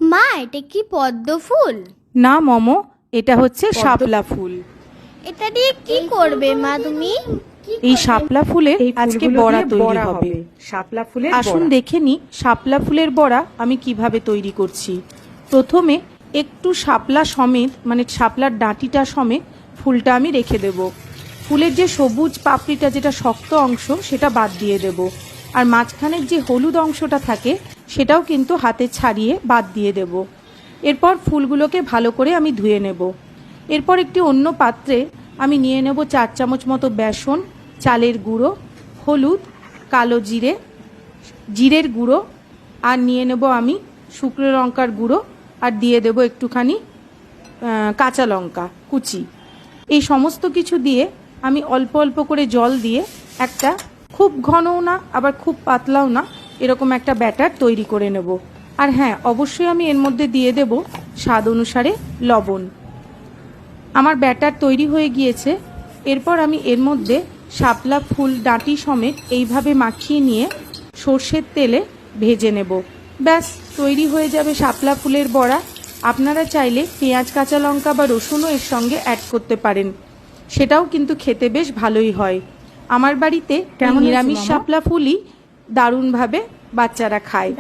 মা, এটা কি পদ্ম ফুল? না মমো, এটা হচ্ছে শাপলা ফুল। এটা দিয়ে কি করবে মা তুমি? এই শাপলা ফুলের আজকে বড়া তৈরি হবে। শাপলা ফুলের আসুন দেখে নি শাপলা ফুলের বড়া আমি কিভাবে তৈরি করছি। প্রথমে একটু শাপলা সমেত মানে শাপলার ডাঁটিটা সমেত ফুলটা আমি রেখে দেব। ফুলের যে সবুজ পাপড়িটা যেটা শক্ত অংশ সেটা বাদ দিয়ে দেব, আর মাঝখানের যে হলুদ অংশটা থাকে সেটাও কিন্তু হাতে ছাড়িয়ে বাদ দিয়ে দেব। এরপর ফুলগুলোকে ভালো করে আমি ধুয়ে নেব। এরপর একটি অন্য পাত্রে আমি নিয়ে নেব 4 চামচ মতো বেসন, চালের গুঁড়ো, হলুদ, কালো জিরে, জিরের গুঁড়ো, আর নিয়ে নেব আমি শুকনো লঙ্কার গুঁড়ো, আর দিয়ে দেব একটুখানি কাঁচা লঙ্কা কুচি। এই সমস্ত কিছু দিয়ে আমি অল্প অল্প করে জল দিয়ে একটা খুব ঘনও না আবার খুব পাতলাও না এরকম একটা ব্যাটার তৈরি করে নেব। আর হ্যাঁ, অবশ্যই আমি এর মধ্যে দিয়ে দেব স্বাদ অনুসারে লবণ। আমার ব্যাটার তৈরি হয়ে গিয়েছে। এরপর আমি এর মধ্যে শাপলা ফুল ডাঁটি সমেত এইভাবে মাখিয়ে নিয়ে সর্ষের তেলে ভেজে নেব। ব্যাস তৈরি হয়ে যাবে শাপলা ফুলের বড়া। আপনারা চাইলে পেঁয়াজ, কাঁচা লঙ্কা বা রসুনও এর সঙ্গে অ্যাড করতে পারেন, সেটাও কিন্তু খেতে বেশ ভালোই হয়। আমার বাড়িতে নিরামিষ শাপলা ফুলই দারুণভাবে বাচ্চারা খায়।